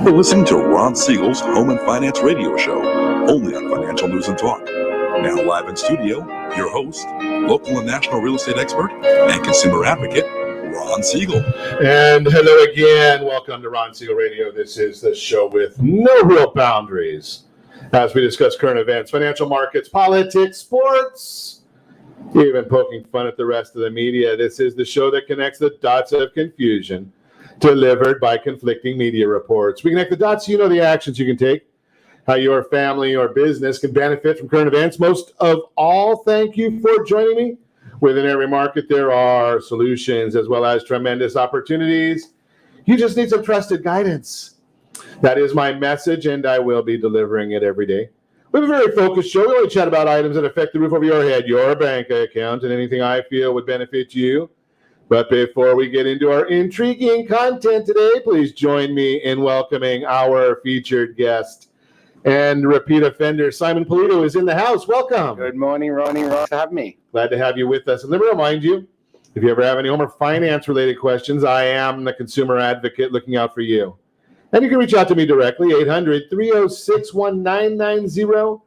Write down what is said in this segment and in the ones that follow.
You're listening to Ron Siegel's Home and Finance Radio Show, only on Financial News and Talk. Now live in studio, your host, local and national real estate expert and consumer advocate, Ron Siegel. And hello again. Welcome to Ron Siegel Radio. This is the show with no real boundaries as we discuss current events, financial markets, politics, sports, even poking fun at the rest of the media. This is the show that connects the dots of confusion delivered by conflicting media reports. We connect the dots so you know the actions you can take, how your family or business can benefit from current events. Most of all, thank you for joining me. Within every market, there are solutions as well as tremendous opportunities. You just need some trusted guidance. That is my message, and I will be delivering it every day. We have a very focused show. We only chat about items that affect the roof over your head, your bank account, and anything I feel would benefit you. But before we get into our intriguing content today, please join me in welcoming our featured guest and repeat offender. Simon Polito is in the house. Welcome. Good morning, Ronnie. Ross, to have me. Glad to have you with us. And let me remind you, if you ever have any home or finance-related questions, I am the consumer advocate looking out for you. And you can reach out to me directly, 800-306-1990,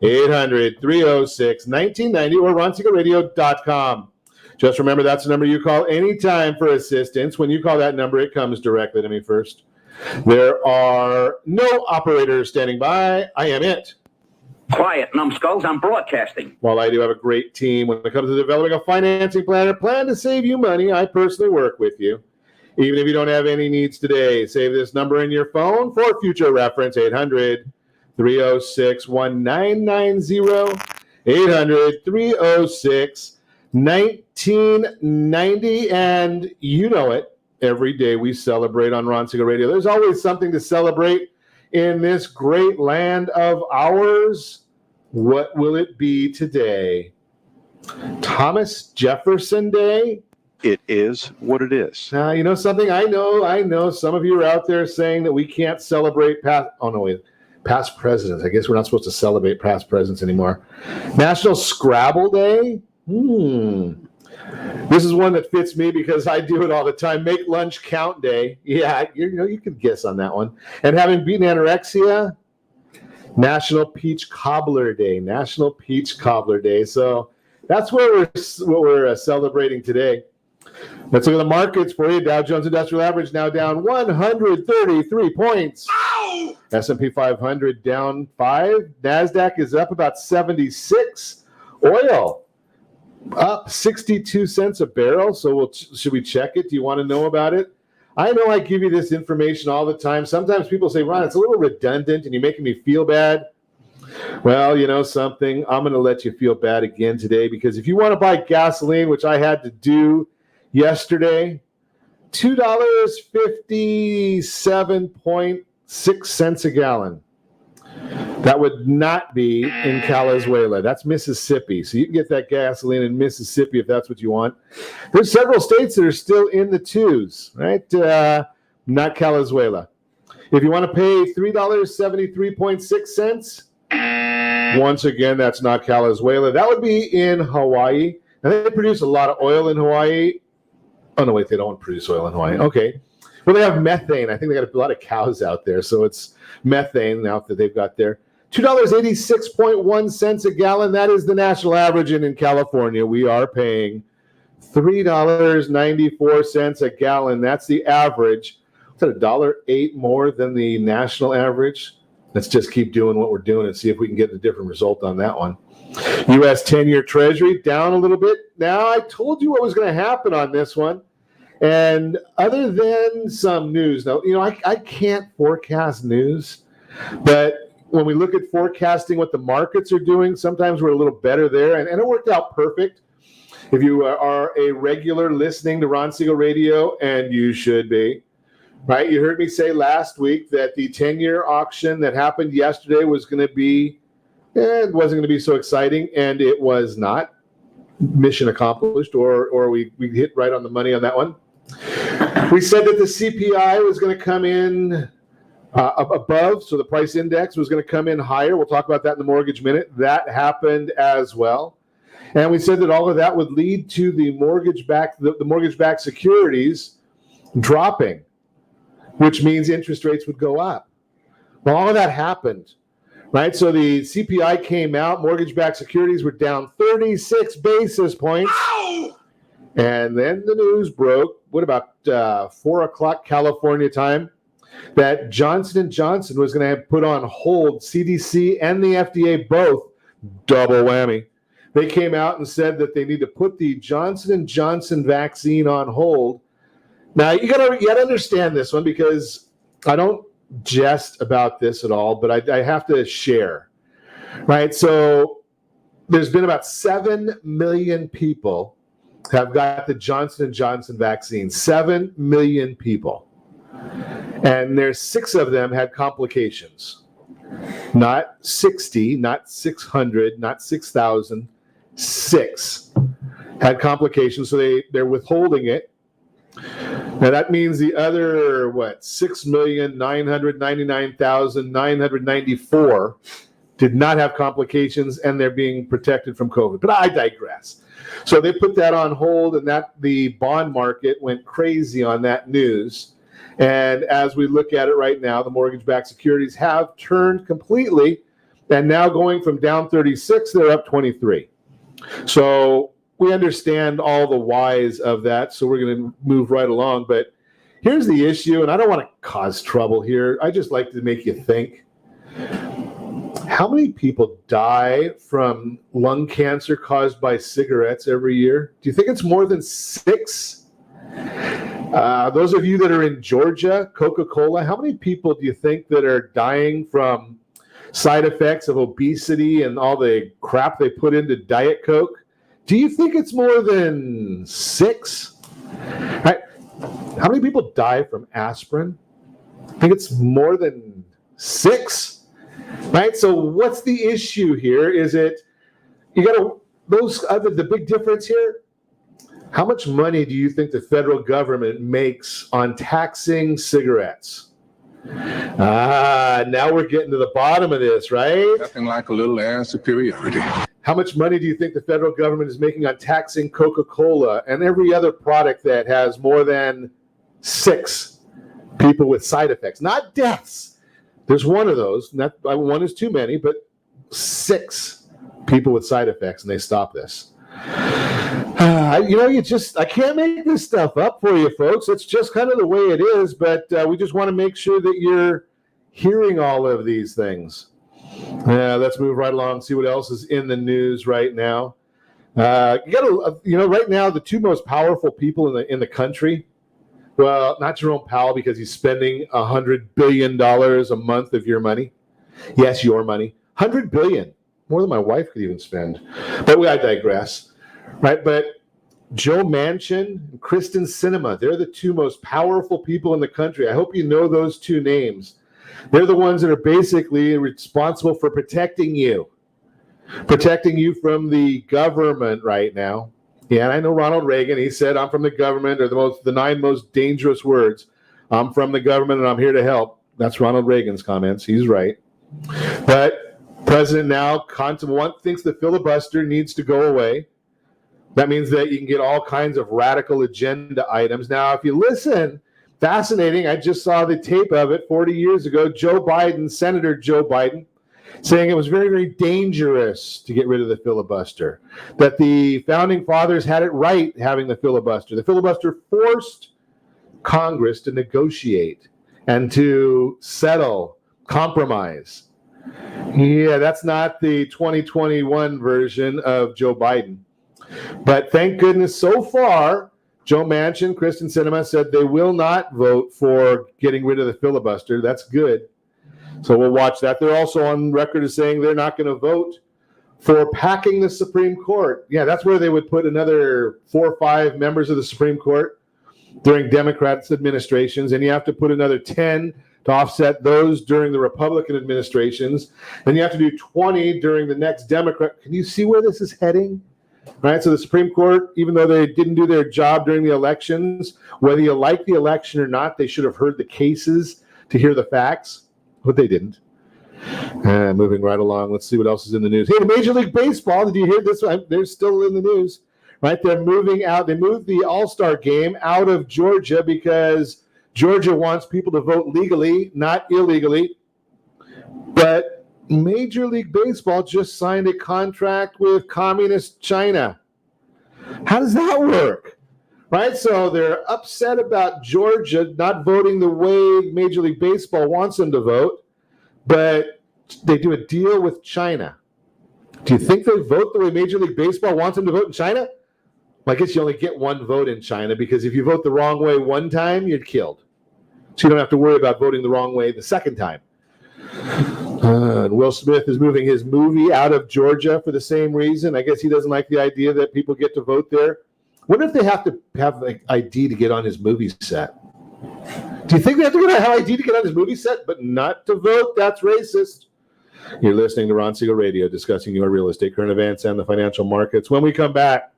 800-306-1990, or ronsiegelradio.com. Just remember, that's the number you call anytime for assistance. When you call that number, it comes directly to me first. There are no operators standing by. I am it. Quiet, numbskulls. I'm broadcasting. While I do have a great team when it comes to developing a financing plan or plan to save you money, I personally work with you. Even if you don't have any needs today, save this number in your phone for future reference, 800-306-1990, 800-306-1990, and you know it. Every day we celebrate on Ron Siegel Radio. There's always something to celebrate in this great land of ours. What will it be today? Thomas Jefferson Day? It is what it is. Now, you know something? I know some of you are out there saying that we can't celebrate past presidents. I guess we're not supposed to celebrate past presidents anymore. National Scrabble Day? This is one that fits me because I do it all the time. Make lunch count day. Yeah, you can guess on that one. And having beaten anorexia, National Peach Cobbler Day. National Peach Cobbler Day. So that's what we're celebrating today. Let's look at the markets for you. Dow Jones Industrial Average now down 133 points. Ow! S&P 500 down 5. NASDAQ is up about 76. Oil up 62 cents a barrel. So should we check it? Do you want to know about it? I know I give you this information all the time. Sometimes people say, Ron, it's a little redundant and you're making me feel bad. Well, you know something? I'm going to let you feel bad again today, because if you want to buy gasoline, which I had to do yesterday, $2.57.6 a gallon. That would not be in Calizuela. That's Mississippi. So you can get that gasoline in Mississippi if that's what you want. There's several states that are still in the twos, right? Not Calizuela. If you want to pay $3.73.6, once again, that's not Calizuela. That would be in Hawaii. And they produce a lot of oil in Hawaii. Oh, no, wait, they don't produce oil in Hawaii. Okay. Well, they have methane. I think they got a lot of cows out there, so it's methane now that they've got there. $2.86.1 a gallon. That is the national average. And in California, we are paying $3.94 a gallon. That's the average. Is that $1.08 more than the national average? Let's just keep doing what we're doing and see if we can get a different result on that one. U.S. 10-year Treasury down a little bit. Now, I told you what was going to happen on this one. And other than some news, now, you know, I can't forecast news, but when we look at forecasting what the markets are doing, sometimes we're a little better there, and it worked out perfect. If you are a regular listening to Ron Siegel Radio, and you should be, right? You heard me say last week that the 10-year auction that happened yesterday was going to be, it wasn't going to be so exciting, and it was not. Mission accomplished, or we hit right on the money on that one. We said that the CPI was going to come in above, so the price index was going to come in higher. We'll talk about that in the mortgage minute. That happened as well. And we said that all of that would lead to the mortgage-backed securities dropping, which means interest rates would go up. Well, all of that happened, right? So the CPI came out, mortgage-backed securities were down 36 basis points. Ow! And then the news broke, what about 4 o'clock California time, that Johnson & Johnson was going to put on hold CDC and the FDA both, double whammy. They came out and said that they need to put the Johnson & Johnson vaccine on hold. Now, you gotta understand this one, because I don't jest about this at all, but I have to share, right? So there's been about 7 million people have got the Johnson & Johnson vaccine, 7 million people. And there's 6 of them had complications. Not 60, not 600, not 6,000, 6 had complications, so they're withholding it. Now that means the other, 6,999,994 did not have complications, and they're being protected from COVID. But I digress. So they put that on hold, and the bond market went crazy on that news. And as we look at it right now, the mortgage-backed securities have turned completely, and now going from down 36, they're up 23. So we understand all the whys of that, so we're going to move right along. But here's the issue, and I don't want to cause trouble here. I just like to make you think. How many people die from lung cancer caused by cigarettes every year? Do you think it's more than 6? Those of you that are in Georgia, Coca-Cola, how many people do you think that are dying from side effects of obesity and all the crap they put into Diet Coke? Do you think it's more than 6? Right? How many people die from aspirin? I think it's more than 6. Right? So what's the issue here? Is it, the big difference here? How much money do you think the federal government makes on taxing cigarettes? Now we're getting to the bottom of this, right? Nothing like a little air superiority. How much money do you think the federal government is making on taxing Coca-Cola and every other product that has more than 6 people with side effects? Not deaths. There's one of those. Not one is too many, but 6 people with side effects, and they stop this. I can't make this stuff up for you, folks. It's just kind of the way it is, but we just want to make sure that you're hearing all of these things. Let's move right along, see what else is in the news right now. Right now, the 2 most powerful people in the country, well, not Jerome Powell, because he's spending $100 billion a month of your money. Yes, your money. $100 billion. More than my wife could even spend. But I digress. Right? But Joe Manchin and Kristen Sinema, they're the 2 most powerful people in the country. I hope you know those 2 names. They're the ones that are basically responsible for protecting you from the government right now. Yeah, and I know Ronald Reagan, he said, I'm from the government, or the 9 most dangerous words. I'm from the government and I'm here to help. That's Ronald Reagan's comments. He's right. But President now thinks the filibuster needs to go away. That means that you can get all kinds of radical agenda items. Now, if you listen, fascinating, I just saw the tape of it 40 years ago, Senator Joe Biden, saying it was very, very dangerous to get rid of the filibuster, that the founding fathers had it right having the filibuster. The filibuster forced Congress to negotiate and to settle, compromise. Yeah, that's not the 2021 version of Joe Biden. But thank goodness so far, Joe Manchin, Kristen Sinema said they will not vote for getting rid of the filibuster. That's good. So we'll watch that. They're also on record as saying they're not going to vote for packing the Supreme Court. Yeah, that's where they would put another 4 or 5 members of the Supreme Court during Democrats' administrations, and you have to put another 10 to offset those during the Republican administrations. Then you have to do 20 during the next Democrat. Can you see where this is heading? Right, so the Supreme Court, even though they didn't do their job during the elections, whether you like the election or not, they should have heard the cases to hear the facts, but they didn't. Moving right along, let's see what else is in the news. Hey, Major League Baseball, did you hear this? They're still in the news. right? They're moving out. They moved the All-Star game out of Georgia because Georgia wants people to vote legally, not illegally. But Major League Baseball just signed a contract with Communist China. How does that work? Right? So they're upset about Georgia not voting the way Major League Baseball wants them to vote, but they do a deal with China. Do you think they vote the way Major League Baseball wants them to vote in China? Well, I guess you only get one vote in China because if you vote the wrong way one time, you're killed. So you don't have to worry about voting the wrong way the second time. And Will Smith is moving his movie out of Georgia for the same reason. I guess he doesn't like the idea that people get to vote there. What if they have to have an ID to get on his movie set? Do you think they have to have an ID to get on his movie set, but not to vote? That's racist. You're listening to Ron Siegel Radio, discussing your real estate, current events, and the financial markets. When we come back,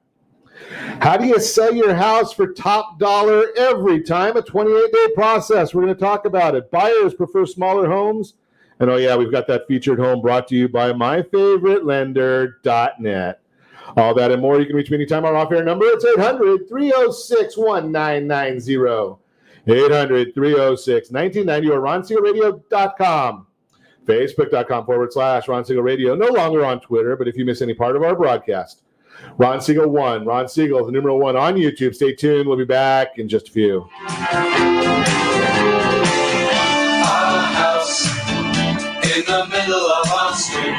how do you sell your house for top dollar every time? A 28-day process. We're going to talk about it. Buyers prefer smaller homes. And oh yeah, we've got that featured home brought to you by myfavoritelender.net. All that and more. You can reach me anytime. Our off-air number, it's 800-306-1990. 800-306-1990 or RonSiegelRadio.com. Facebook.com/Ron Siegel Radio. No longer on Twitter, but if you miss any part of our broadcast, Ron Siegel 1. Ron Siegel, the numeral 1 on YouTube. Stay tuned. We'll be back in just a few. In the middle of our street.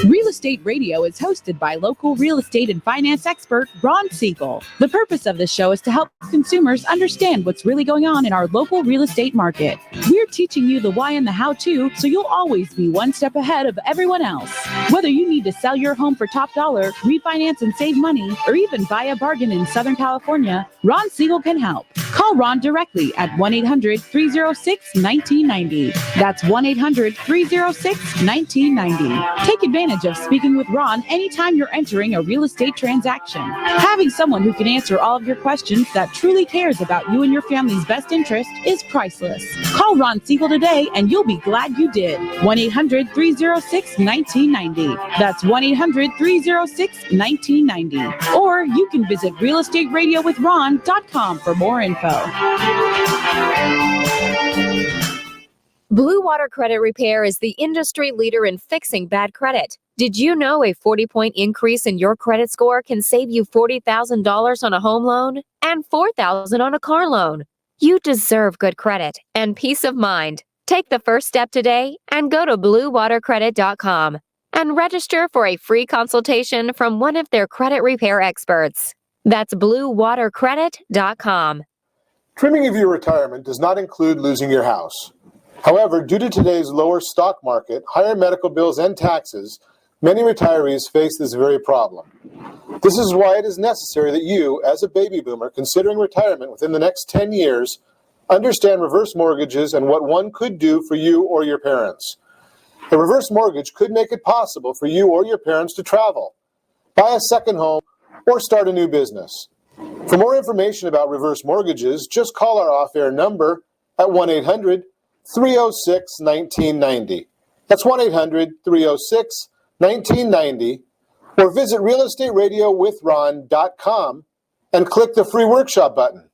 Real Estate Radio is hosted by local real estate and finance expert Ron Siegel. The purpose of this show is to help consumers understand what's really going on in our local real estate market. We're teaching you the why and the how-to, so you'll always be one step ahead of everyone else. Whether you need to sell your home for top dollar, refinance and save money, or even buy a bargain in Southern California, Ron Siegel can help. Call Ron directly at 1-800-306-1990. That's 1-800-306-1990. Take advantage of speaking with Ron anytime you're entering a real estate transaction. Having someone who can answer all of your questions that truly cares about you and your family's best interest is priceless. Call Ron Siegel today and you'll be glad you did. 1-800-306-1990. That's 1-800-306-1990. Or you can visit realestateradio.com for more info. Blue Water Credit Repair is the industry leader in fixing bad credit. Did you know a 40-point increase in your credit score can save you $40,000 on a home loan and $4,000 on a car loan? You deserve good credit and peace of mind. Take the first step today and go to bluewatercredit.com and register for a free consultation from one of their credit repair experts. That's bluewatercredit.com. Trimming of your retirement does not include losing your house. However, due to today's lower stock market, higher medical bills, and taxes, many retirees face this very problem. This is why it is necessary that you, as a baby boomer considering retirement within the next 10 years, understand reverse mortgages and what one could do for you or your parents. A reverse mortgage could make it possible for you or your parents to travel, buy a second home, or start a new business. For more information about reverse mortgages, just call our off-air number at 1-800-306-1990. That's 1-800-306-1990, or visit realestateradio.com and click the free workshop button.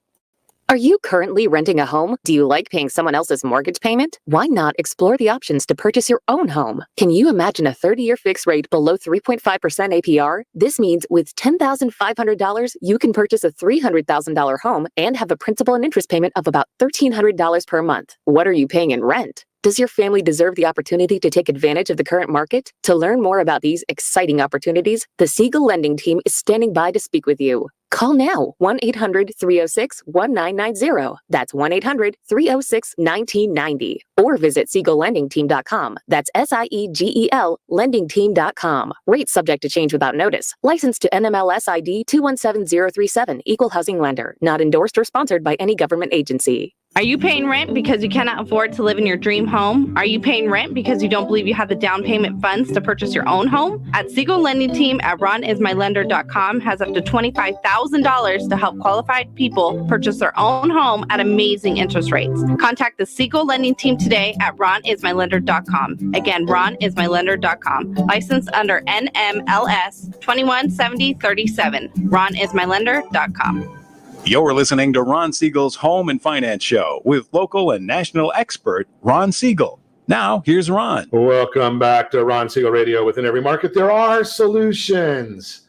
Are you currently renting a home? Do you like paying someone else's mortgage payment? Why not explore the options to purchase your own home? Can you imagine a 30-year fixed rate below 3.5% APR? This means with $10,500, you can purchase a $300,000 home and have a principal and interest payment of about $1,300 per month. What are you paying in rent? Does your family deserve the opportunity to take advantage of the current market? To learn more about these exciting opportunities, the Siegel Lending Team is standing by to speak with you. Call now, 1-800-306-1990. That's 1-800-306-1990. Or visit SiegelLendingTeam.com. That's SIEGEL LendingTeam.com. Rates subject to change without notice. Licensed to NMLS ID 217037. Equal housing lender. Not endorsed or sponsored by any government agency. Are you paying rent because you cannot afford to live in your dream home? Are you paying rent because you don't believe you have the down payment funds to purchase your own home? At Siegel Lending Team at ronismylender.com has up to $25,000 to help qualified people purchase their own home at amazing interest rates. Contact the Siegel Lending Team today at ronismylender.com. Again, ronismylender.com. Licensed under NMLS 217037. ronismylender.com. You're listening to Ron Siegel's Home and Finance Show with local and national expert Ron Siegel. Now, here's Ron. Welcome back to Ron Siegel Radio. Within every market, there are solutions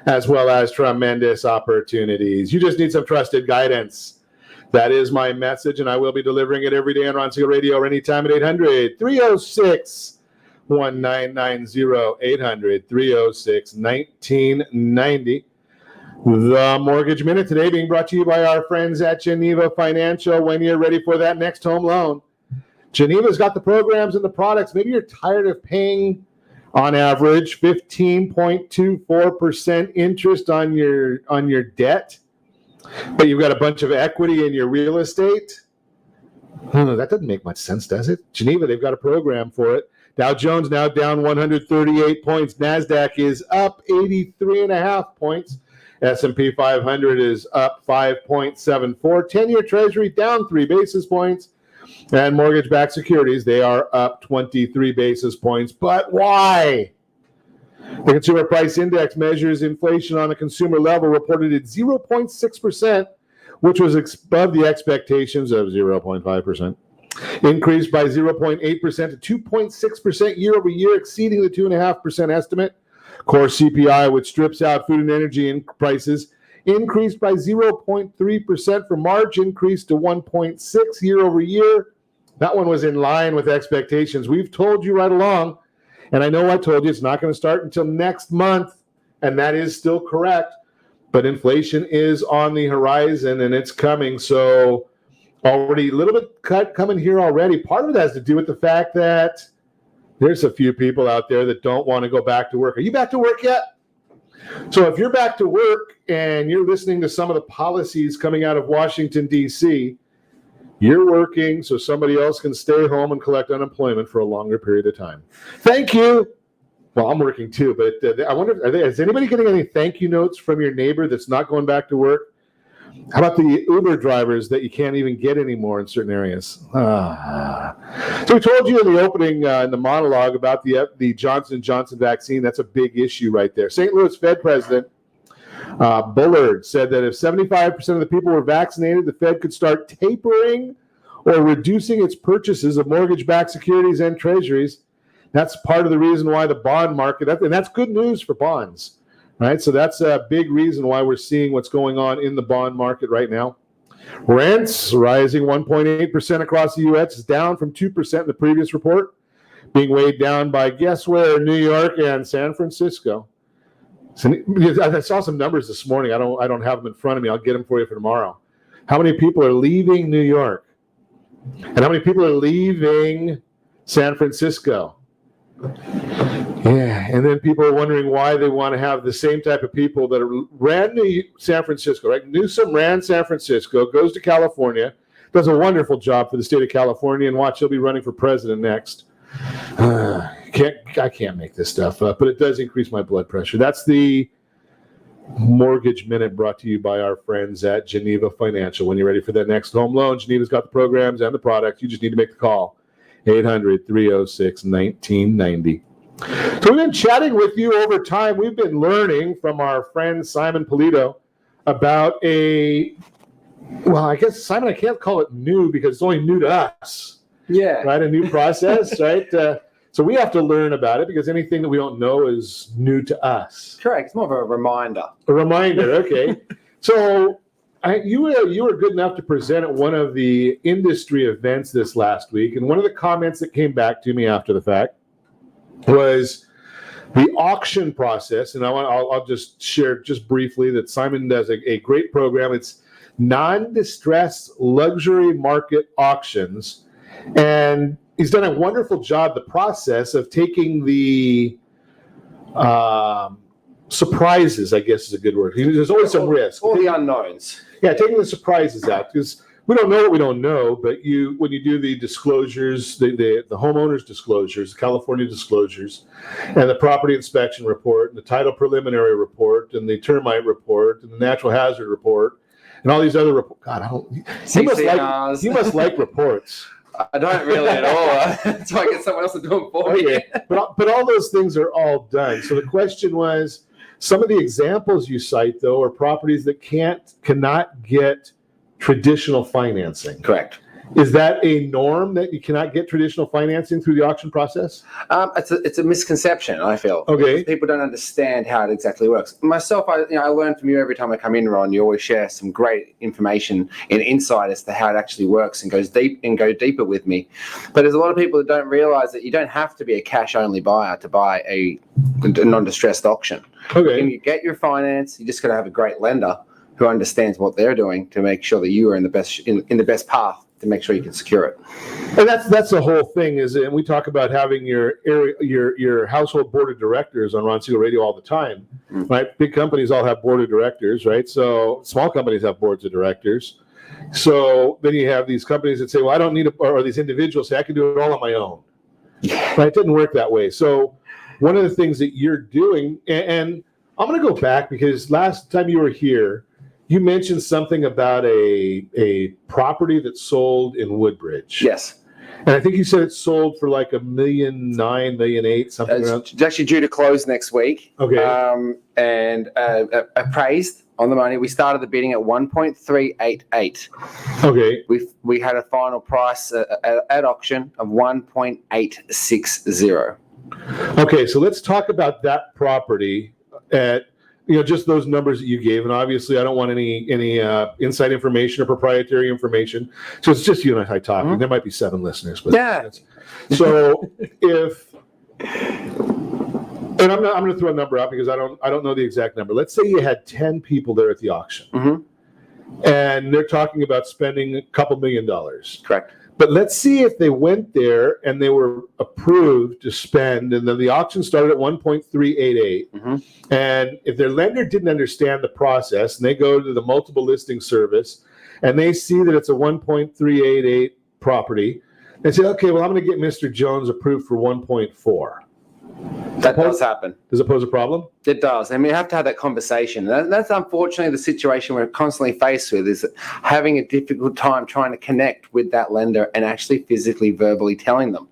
as well as tremendous opportunities. You just need some trusted guidance. That is my message, and I will be delivering it every day on Ron Siegel Radio or anytime at 800-306-1990, 800-306-1990. The Mortgage Minute today being brought to you by our friends at Geneva Financial. When you're ready for that next home loan, Geneva's got the programs and the products. Maybe you're tired of paying, on average, 15.24% interest on your debt, but you've got a bunch of equity in your real estate. That doesn't make much sense, does it? Geneva, they've got a program for it. Dow Jones now down 138 points. NASDAQ is up 83.5 points. S&P 500 is up 5.74. 10-year Treasury down 3 basis points. And mortgage-backed securities, they are up 23 basis points. But why? The Consumer Price Index measures inflation on a consumer level, reported at 0.6%, which was above the expectations of 0.5%. Increased by 0.8% to 2.6% year over year, exceeding the 2.5% estimate. Core CPI, which strips out food and energy prices, increased by 0.3% for March, increased to 1.6 year over year. That one was in line with expectations. We've told you right along, and I know I told you it's not going to start until next month, and that is still correct. But inflation is on the horizon, and it's coming. So already a little bit cut coming here already. Part of it has to do with the fact that there's a few people out there that don't want to go back to work. Are you back to work yet? So if you're back to work and you're listening to some of the policies coming out of Washington, D.C., you're working so somebody else can stay home and collect unemployment for a longer period of time. Thank you. Well, I'm working too, but I wonder, is anybody getting any thank you notes from your neighbor that's not going back to work? How about the Uber drivers that you can't even get anymore in certain areas? So we told you in the opening, in the monologue, about the Johnson & Johnson vaccine. That's a big issue right there. St. Louis Fed President Bullard said that if 75% of the people were vaccinated, the Fed could start tapering or reducing its purchases of mortgage-backed securities and treasuries. That's part of the reason why the bond market, and that's good news for bonds. Right, so that's a big reason why we're seeing what's going on in the bond market right now. Rents rising 1.8% across the U.S., down from 2% in the previous report, being weighed down by, guess where, New York and San Francisco. So I saw some numbers this morning. I don't have them in front of me. I'll get them for you for tomorrow. How many people are leaving New York? And how many people are leaving San Francisco? Yeah, and then people are wondering why they want to have the same type of people that ran San Francisco, right? Newsom ran San Francisco, goes to California, does a wonderful job for the state of California, and watch, he'll be running for president next. I can't make this stuff up, but it does increase my blood pressure. That's the Mortgage Minute brought to you by our friends at Geneva Financial. When you're ready for that next home loan, Geneva's got the programs and the products. You just need to make the call. 800-306-1990. So we've been chatting with you over time. We've been learning from our friend Simon Polito about I guess, Simon, I can't call it new because it's only new to us. Yeah. Right? A new process, right? So we have to learn about it because anything that we don't know is new to us. Correct. It's more of a reminder. A reminder, okay. So you were good enough to present at one of the industry events this last week, and one of the comments that came back to me after the fact was the auction process. And I'll just share just briefly that Simon does a great program. It's non-distressed luxury market auctions, and he's done a wonderful job. The process of taking the surprises, I guess is a good word. There's always some risk. All the unknowns. Yeah, taking the surprises out, because we don't know what we don't know, but when you do the disclosures, the homeowner's disclosures, California disclosures, and the property inspection report, and the title preliminary report, and the termite report, and the natural hazard report, and all these other reports. God, you must like reports. I don't really at all. That's why I get someone else to do it for me. But all those things are all done. So the question was, some of the examples you cite, though, are properties that cannot get traditional financing. Correct. Is that a norm that you cannot get traditional financing through the auction process? It's a misconception, I feel. Okay. People don't understand how it exactly works. Myself, I learn from you every time I come in, Ron. You always share some great information and insight as to how it actually works and go deeper with me. But there's a lot of people that don't realize that you don't have to be a cash-only buyer to buy a non-distressed auction. Okay. When you get your finance, you just got to have a great lender who understands what they're doing to make sure that you are in the best path to make sure you can secure it. And that's the whole thing, and we talk about having your household board of directors on Ron Siegel Radio all the time, right? Big companies all have board of directors, right? So small companies have boards of directors. So then you have these companies that say, well, I don't need or these individuals say, I can do it all on my own. But it didn't work that way. So one of the things that you're doing, and I'm going to go back because last time you were here, you mentioned something about a property that sold in Woodbridge. Yes. And I think you said it sold for like $1.9 million, $1.8 million, something around. It's actually due to close next week. Okay. And appraised on the money. We started the bidding at 1.388. Okay. We had a final price at auction of 1.860. Okay, so let's talk about that property at just those numbers that you gave, and obviously I don't want any inside information or proprietary information. So it's just you and I talking. Mm-hmm. There might be 7 listeners, but yeah. So and I'm going to throw a number out because I don't know the exact number. Let's say you had 10 people there at the auction, and they're talking about spending a couple $1 million. Correct. But let's see if they went there and they were approved to spend, and then the auction started at 1.388. And if their lender didn't understand the process, and they go to the multiple listing service, and they see that it's a 1.388 property, they say, okay, well, I'm going to get Mr. Jones approved for 1.4. That does happen. Does it pose a problem? It does. And we have to have that conversation. That's unfortunately the situation we're constantly faced with, is having a difficult time trying to connect with that lender and actually physically, verbally telling them.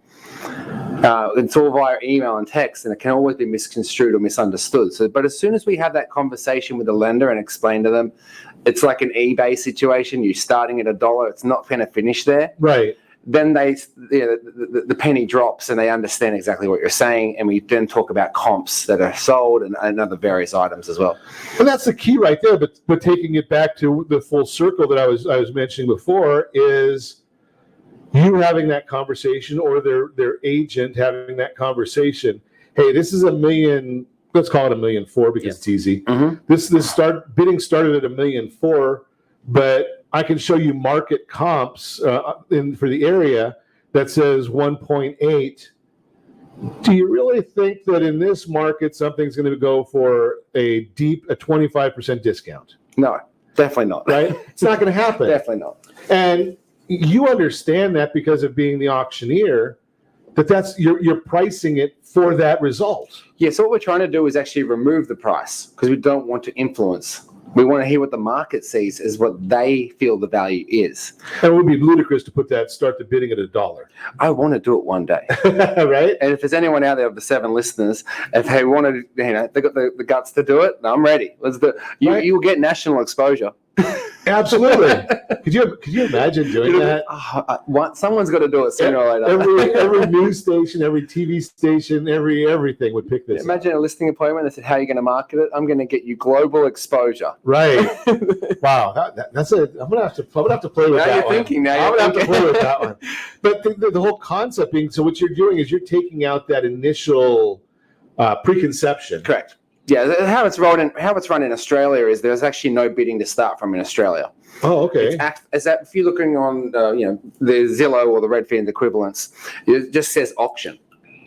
It's all via email and text, and it can always be misconstrued or misunderstood. But as soon as we have that conversation with the lender and explain to them, it's like an eBay situation. You're starting at $1. It's not going to finish there. Right. Then the penny drops and they understand exactly what you're saying, and we then talk about comps that are sold and other various items as well. And that's the key right there. But taking it back to the full circle that I was mentioning before is you having that conversation, or their agent having that conversation. Hey, this is $1 million. Let's call it $1.4 million because it's easy. This bidding started at $1.4 million, but I can show you market comps for the area that says 1.8. Do you really think that in this market something's going to go for a 25% discount? No, definitely not. Right? It's not going to happen. Definitely not. And you understand that because of being the auctioneer, that's you're pricing it for that result. Yeah, so what we're trying to do is actually remove the price because we don't want to influence. We want to hear what the market sees is what they feel the value is. And it would be ludicrous to start the bidding at $1. I want to do it one day. Right? And if there's anyone out there of the 7 listeners, if they want to, they got the guts to do it, I'm ready. Let's do it. You will get national exposure. Absolutely. Could you imagine doing that? Someone's got to do it sooner or later. Every news station, every TV station, everything would pick this. Imagine a listing appointment that said, "How are you going to market it? I'm going to get you global exposure." Right. Wow. That's it. I'm gonna have to play with that one. I'm gonna have to play with that one. But the whole concept being, so what you're doing is you're taking out that initial preconception. Correct. Yeah, how it's run in Australia is there's actually no bidding to start from in Australia. Oh, okay. If you're looking on, the Zillow or the Redfin equivalents, it just says auction.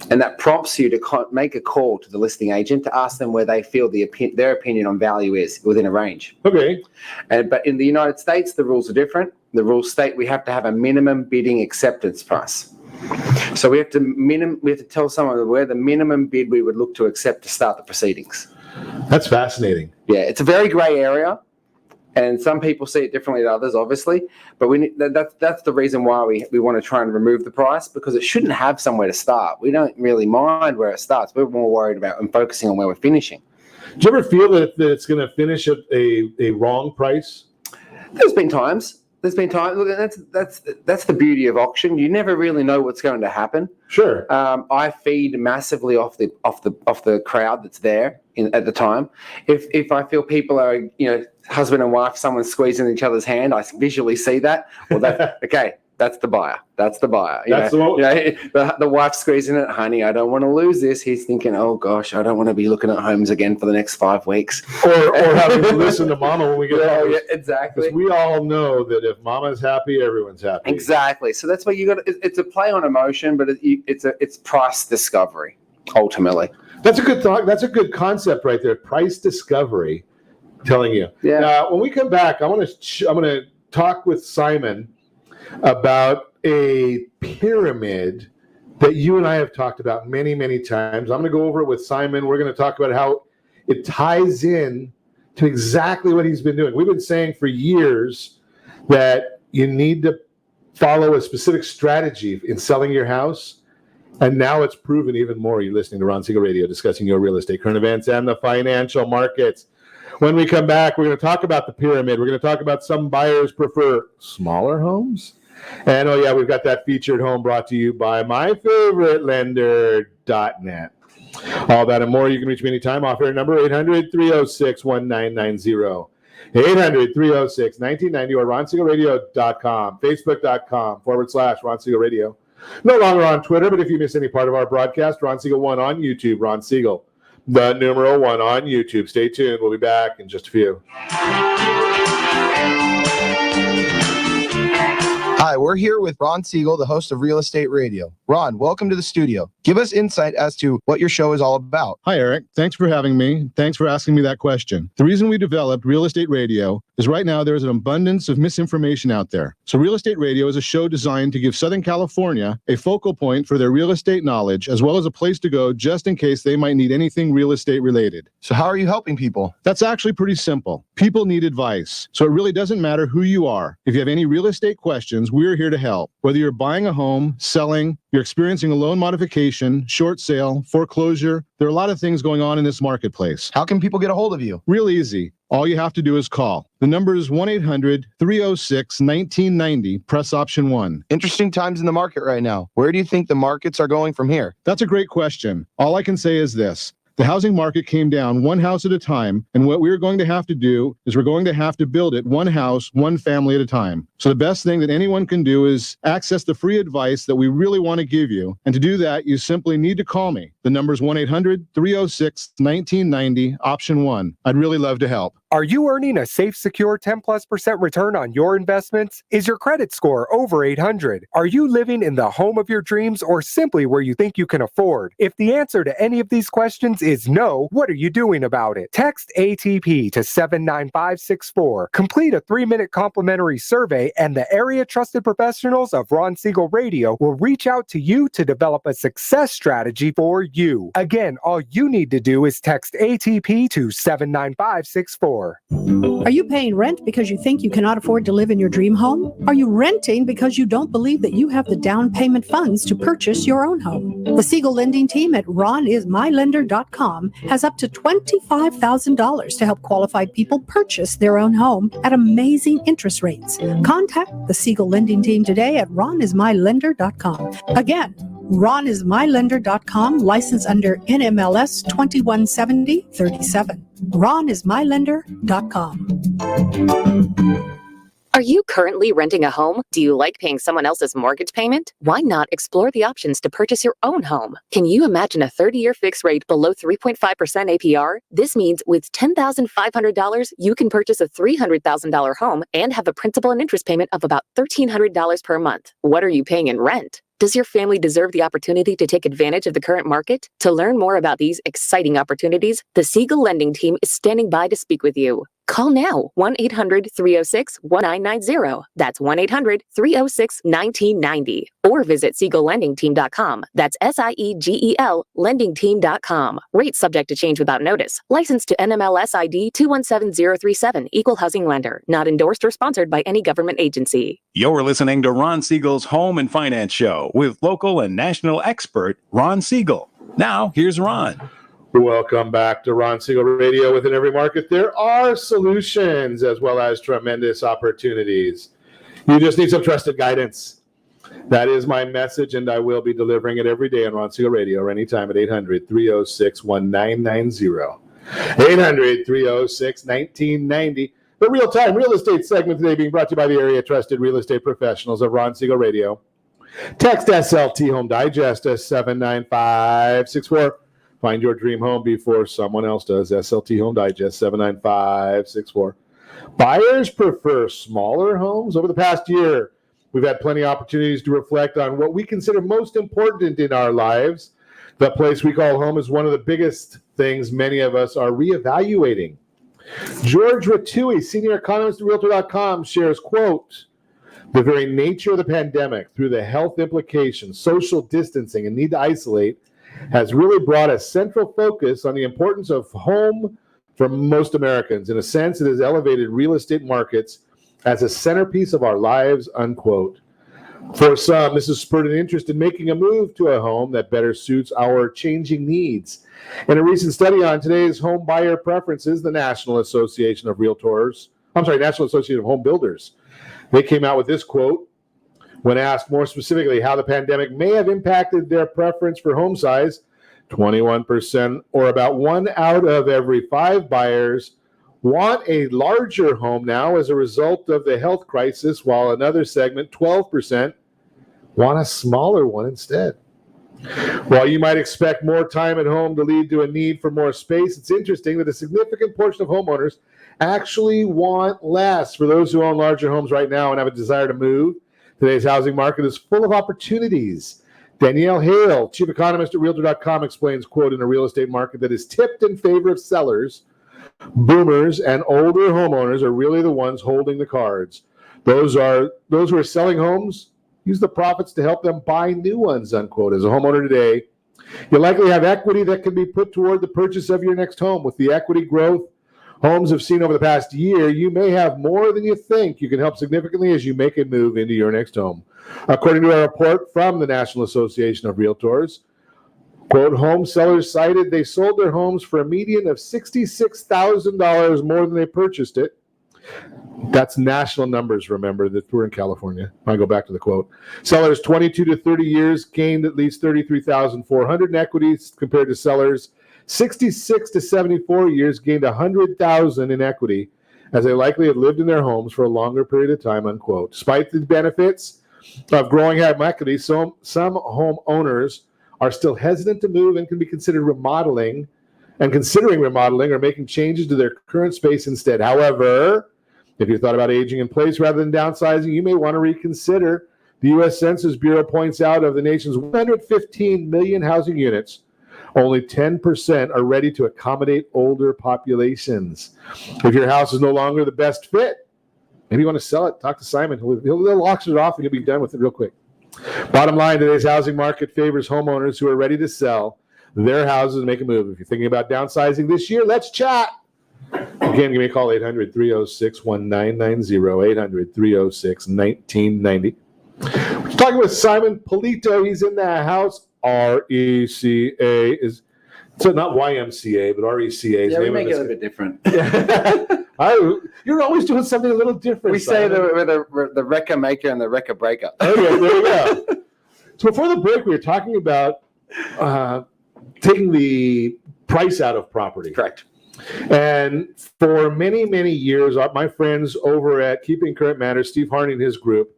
And that prompts you to make a call to the listing agent to ask them where they feel their opinion on value is within a range. Okay. But in the United States, the rules are different. The rules state we have to have a minimum bidding acceptance price. So we have to tell someone where the minimum bid we would look to accept to start the proceedings. That's fascinating. Yeah, it's a very grey area. And some people see it differently than others, obviously. But that's the reason why we want to try and remove the price, because it shouldn't have somewhere to start. We don't really mind where it starts. We're more worried about and focusing on where we're finishing. Do you ever feel that it's going to finish at a wrong price? There's been times. Look, that's the beauty of auction. You never really know what's going to happen. Sure. I feed massively off the crowd that's there at the time. If I feel people are, husband and wife, someone squeezing each other's hand, I visually see that. Well, okay, that's the buyer. That's the buyer. The wife squeezing it, honey, I don't want to lose this. He's thinking, oh gosh, I don't want to be looking at homes again for the next 5 weeks. Or having to listen to mama when we get home. Yeah, exactly. Because we all know that if mama's happy, everyone's happy. Exactly. So that's why it's a play on emotion, but it's price discovery, ultimately. That's a good thought. That's a good concept right there. Price discovery. Telling you. Yeah. Now, when we come back, I'm going to talk with Simon about a pyramid that you and I have talked about many, many times. I'm going to go over it with Simon. We're going to talk about how it ties in to exactly what he's been doing. We've been saying for years that you need to follow a specific strategy in selling your house. And now it's proven even more. You're listening to Ron Siegel Radio, discussing your real estate, current events, and the financial markets. When we come back, we're going to talk about the pyramid. We're going to talk about some buyers prefer smaller homes. And, we've got that featured home brought to you by myfavoritelender.net. All that and more. You can reach me anytime. Off air number 800-306-1990. 800-306-1990 or RonSiegelRadio.com, Facebook.com/Ron Siegel Radio. No longer on Twitter, but if you miss any part of our broadcast, Ron Siegel 1 on YouTube, Ron Siegel, the numeral 1 on YouTube. Stay tuned. We'll be back in just a few. Hi, we're here with Ron Siegel, the host of Real Estate Radio. Ron, welcome to the studio. Give us insight as to what your show is all about. Hi, Eric. Thanks for having me. Thanks for asking me that question. The reason we developed Real Estate Radio is right now there's an abundance of misinformation out there. So Real Estate Radio is a show designed to give Southern California a focal point for their real estate knowledge, as well as a place to go just in case they might need anything real estate related. So how are you helping people? That's actually pretty simple. People need advice. So it really doesn't matter who you are. If you have any real estate questions, we're here to help. Whether you're buying a home, selling, you're experiencing a loan modification, short sale, foreclosure, there are a lot of things going on in this marketplace. How can people get a hold of you? Real easy. All you have to do is call. The number is 1-800-306-1990. Press option 1. Interesting times in the market right now. Where do you think the markets are going from here? That's a great question. All I can say is this. The housing market came down one house at a time, and what we're going to have to do is we're going to have to build it one house, one family at a time. So the best thing that anyone can do is access the free advice that we really want to give you. And to do that, you simply need to call me. The number is 1-800-306-1990, option 1. I'd really love to help. Are you earning a safe, secure 10+% return on your investments? Is your credit score over 800? Are you living in the home of your dreams or simply where you think you can afford? If the answer to any of these questions is no, what are you doing about it? Text ATP to 79564. Complete a 3-minute complimentary survey and the area trusted professionals of Ron Siegel Radio will reach out to you to develop a success strategy for you. Again, all you need to do is text ATP to 79564. Are you paying rent because you think you cannot afford to live in your dream home? Are you renting because you don't believe that you have the down payment funds to purchase your own home? The Siegel lending team at ronismylender.com has up to $25,000 to help qualified people purchase their own home at amazing interest rates. Contact the Siegel lending team today at ronismylender.com. Again, ronismylender.com, license under NMLS 217037. ronismylender.com. Are you currently renting a home? Do you like paying someone else's mortgage payment? Why not explore the options to purchase your own home? Can you imagine a 30-year fixed rate below 3.5% APR? This means with $10,500, you can purchase a $300,000 home and have a principal and interest payment of about $1,300 per month. What are you paying in rent? Does your family deserve the opportunity to take advantage of the current market? To learn more about these exciting opportunities, the Siegel Lending Team is standing by to speak with you. Call now, 1-800-306-1990. That's 1-800-306-1990. Or visit SiegelLendingTeam.com. That's SIEGEL LendingTeam.com. Rates subject to change without notice. Licensed to NMLS ID 217037. Equal housing lender. Not endorsed or sponsored by any government agency. You're listening to Ron Siegel's Home and Finance Show with local and national expert Ron Siegel. Now, here's Ron. Welcome back to Ron Siegel Radio. Within every market, there are solutions as well as tremendous opportunities. You just need some trusted guidance. That is my message, and I will be delivering it every day on Ron Siegel Radio or anytime at 800-306-1990. 800-306-1990. The real-time real estate segment today being brought to you by the area trusted real estate professionals of Ron Siegel Radio. Text SLT Home Digest to 79564. Find your dream home before someone else does. SLT Home Digest, 79564. Buyers prefer smaller homes. Over the past year, we've had plenty of opportunities to reflect on what we consider most important in our lives. The place we call home is one of the biggest things many of us are reevaluating. George Ratui, senior economist at Realtor.com, shares, quote, "The very nature of the pandemic, through the health implications, social distancing, and need to isolate, has really brought a central focus on the importance of home for most Americans. In a sense, it has elevated real estate markets as a centerpiece of our lives," unquote. For some, this has spurred an interest in making a move to a home that better suits our changing needs. In a recent study on today's home buyer preferences, the National Association of Home Builders, they came out with this quote. When asked more specifically how the pandemic may have impacted their preference for home size, 21%, or about 1 out of every 5 buyers, want a larger home now as a result of the health crisis, while another segment, 12%, want a smaller one instead. While you might expect more time at home to lead to a need for more space, it's interesting that a significant portion of homeowners actually want less. For those who own larger homes right now and have a desire to move, today's housing market is full of opportunities. Danielle Hale, chief economist at Realtor.com, explains, quote, "In a real estate market that is tipped in favor of sellers, boomers and older homeowners are really the ones holding the cards. Those who are selling homes use the profits to help them buy new ones," unquote. As a homeowner today, you likely have equity that can be put toward the purchase of your next home. With the equity growth homes have seen over the past year, you may have more than you think. You can help significantly as you make a move into your next home. According to a report from the National Association of Realtors, quote, "Home sellers cited they sold their homes for a median of $66,000 more than they purchased it." That's national numbers, remember, that we're in California. I go back to the quote. Sellers 22 to 30 years gained at least $33,400 in equities compared to sellers 66 to 74 years gained $100,000 in equity, as they likely had lived in their homes for a longer period of time, unquote. Despite the benefits of growing home equity, some homeowners are still hesitant to move and can be considering remodeling or making changes to their current space instead. However, if you thought about aging in place rather than downsizing, you may want to reconsider. The U.S. Census Bureau points out of the nation's 115 million housing units, only 10% are ready to accommodate older populations. If your house is no longer the best fit, maybe you want to sell it, talk to Simon. He'll auction it off and you'll be done with it real quick. Bottom line, today's housing market favors homeowners who are ready to sell their houses and make a move. If you're thinking about downsizing this year, let's chat. Again, give me a call, 800-306-1990, 800-306-1990. We're talking with Simon Polito. He's in the house. RECA is so not YMCA, but RECA. Yeah, we make it a little bit different. You're always doing something a little different. We say the wrecker maker and the wrecker breaker. Okay, there you go. So before the break, we were talking about taking the price out of property. Correct. And for many, many years, my friends over at Keeping Current Matters, Steve Harney and his group,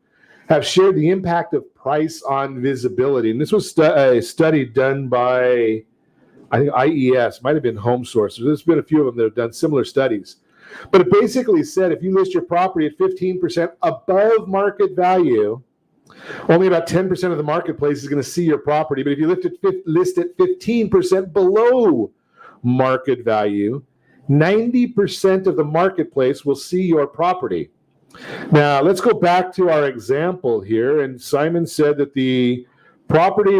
have shared the impact of price on visibility. And this was a study done by, I think, IES, might have been Home Source. There's been a few of them that have done similar studies. But it basically said if you list your property at 15% above market value, Only about 10% of the marketplace is going to see your property. But if you list it 15% below market value, 90% of the marketplace will see your property. Now, let's go back to our example here. And Simon said that the property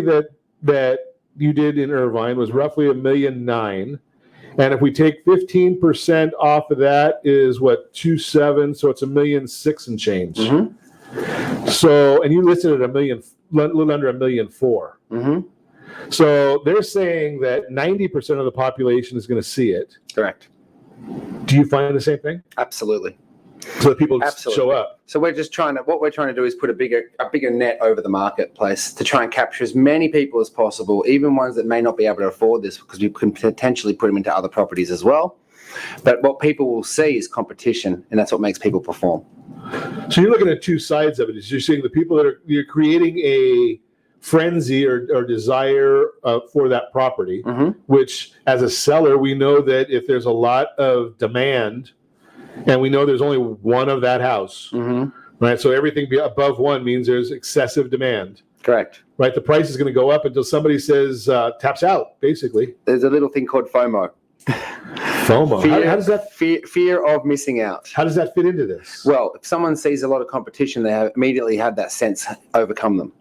that you did in Irvine was roughly $1.9 million. And if we take 15% off of that is what, 2.7, so it's $1.6 million and change. So, and you listed it a little under $1.4 million. So they're saying that 90% of the population is going to see it. Correct. Do you find the same thing? Absolutely. So that people show up. So what we're trying to do is put a bigger net over the marketplace to try and capture as many people as possible, even ones that may not be able to afford this, because we can potentially put them into other properties as well. But what people will see is competition, and that's what makes people perform. So you're looking at two sides of it. You're seeing the people that you're creating a frenzy or desire for that property, which as a seller, we know that if there's a lot of demand and we know there's only one of that house, right? So everything above one means there's excessive demand. Correct. Right? The price is going to go up until somebody says, taps out, basically. There's a little thing called FOMO. FOMO. How does that fear of missing out? How does that fit into this? Well, if someone sees a lot of competition, they immediately have that sense overcome them.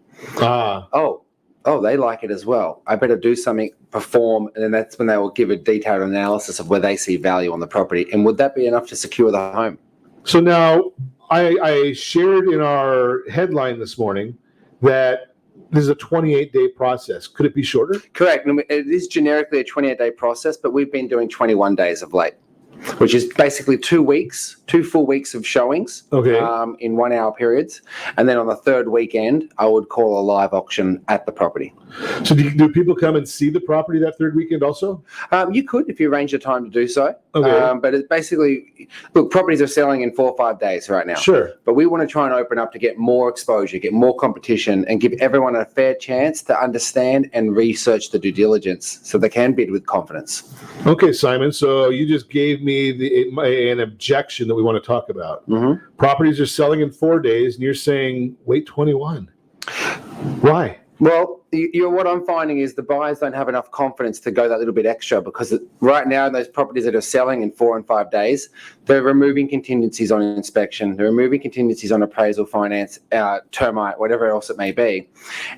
Oh, they like it as well. I better do something, perform, and then that's when they will give a detailed analysis of where they see value on the property. And would that be enough to secure the home? So now I shared in our headline this morning that this is a 28-day process. Could it be shorter? Correct. It is generically a 28-day process, but we've been doing 21 days of late, which is basically 2 full weeks of showings in 1 hour periods. And then on the third weekend, I would call a live auction at the property. So do people come and see the property that third weekend also? You could if you arrange a time to do so. Okay. But it's basically, look, properties are selling in 4 or 5 days right now. Sure. But we want to try and open up to get more exposure, get more competition, and give everyone a fair chance to understand and research the due diligence so they can bid with confidence. Okay, Simon. So you just gave me an objection that we want to talk about. Properties are selling in 4 days, and you're saying wait 21. Why? Well, what I'm finding is the buyers don't have enough confidence to go that little bit extra, because right now those properties that are selling in 4 and 5 days, they're removing contingencies on inspection, they're removing contingencies on appraisal, finance, termite, whatever else it may be.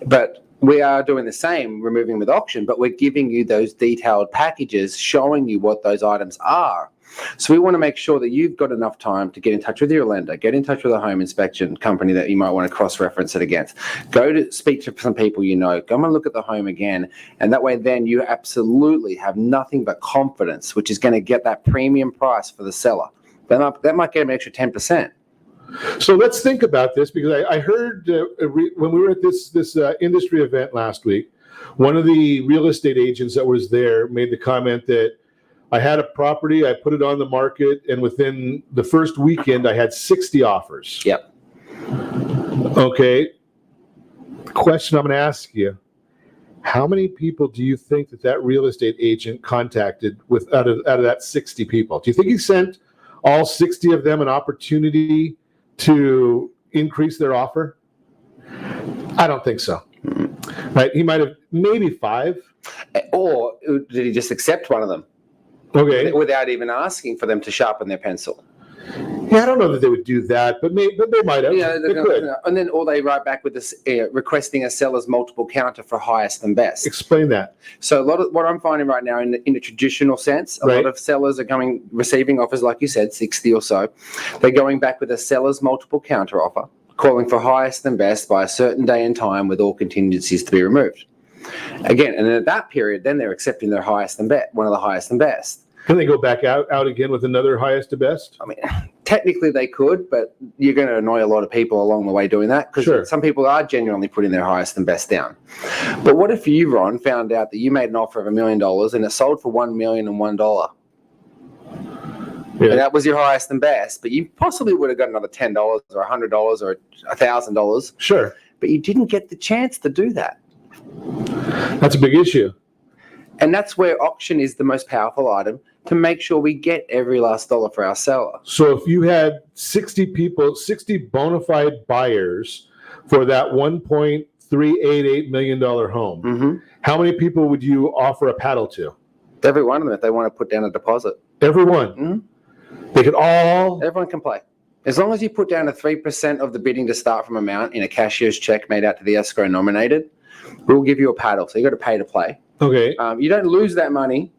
But we are doing the same, removing with auction, but we're giving you those detailed packages showing you what those items are. So we want to make sure that you've got enough time to get in touch with your lender, get in touch with a home inspection company that you might want to cross-reference it against. Go to speak to some people you know, come and look at the home again. And that way then you absolutely have nothing but confidence, which is going to get that premium price for the seller. That might get an extra 10%. So let's think about this, because I heard when we were at this industry event last week, one of the real estate agents that was there made the comment that I had a property, I put it on the market, and within the first weekend, I had 60 offers. Yep. Okay. The question I'm going to ask you, how many people do you think that real estate agent contacted out of that 60 people? Do you think he sent all 60 of them an opportunity to increase their offer? I don't think so. Right? He might have maybe 5. Or did he just accept one of them? Okay. Without even asking for them to sharpen their pencil. Yeah, I don't know that they would do that, but they might have. Yeah, they could. And then, or they write back with this requesting a seller's multiple counter for highest and best. Explain that. So a lot of what I'm finding right now in the traditional sense, a lot of sellers are receiving offers, like you said, 60 or so. They're going back with a seller's multiple counter offer, calling for highest and best by a certain day and time with all contingencies to be removed. Again, and at that period, then they're accepting their highest and best, one of the highest and best. Can they go back out again with another highest to best? I mean, technically they could, but you're going to annoy a lot of people along the way doing that, because some people are genuinely putting their highest and best down. But what if you, Ron, found out that you made an offer of $1 million and it sold for $1,001,001? Yeah. And that was your highest and best, but you possibly would have got another $10 or $100 or $1,000. Sure. But you didn't get the chance to do that. That's a big issue. And that's where auction is the most powerful item, to make sure we get every last dollar for our seller. So if you had 60 people, 60 bona fide buyers for that $1.388 million home, Mm-hmm. how many people would you offer a paddle to? Every one of them, if they want to put down a deposit. Everyone. Mm-hmm. They could all. Everyone can play. As long as you put down a 3% of the bidding to start from amount in a cashier's check made out to the escrow nominated, we'll give you a paddle. So you got to pay to play. Okay. You don't lose that money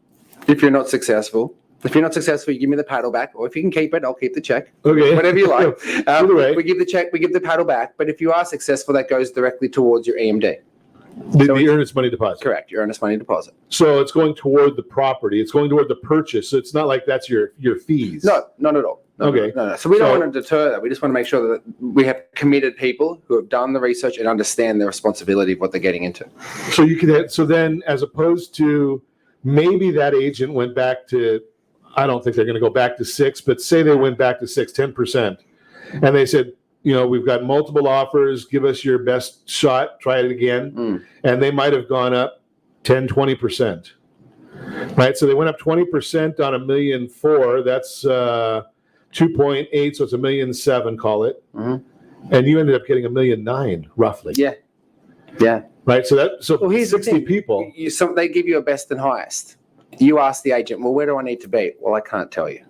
if you're not successful. If you're not successful, you give me the paddle back, or if you can keep it, I'll keep the check. Okay. Whatever you like. Either way. We give the check, we give the paddle back. But if you are successful, that goes directly towards your EMD. The earnest money deposit. Correct. Your earnest money deposit. So it's going toward the property. It's going toward the purchase. So it's not like that's your fees. No, not at all. No, Okay. No. So we don't want to deter that. We just want to make sure that we have committed people who have done the research and understand the responsibility of what they're getting into. So you could have, so then as opposed to maybe that agent went back to, I don't think they're going to go back to 6, but say they went back to 10%. And they said, we've got multiple offers. Give us your best shot. Try it again. And they might have gone up 10, 20%. Right. So they went up 20% on $1.4 million. That's 2.8. So it's $1.7 million, call it. Mm-hmm. And you ended up getting $1.9 million roughly. Yeah. Yeah. Right. So here's 60 people. They give you a best and highest. You ask the agent, well, where do I need to be? Well, I can't tell you.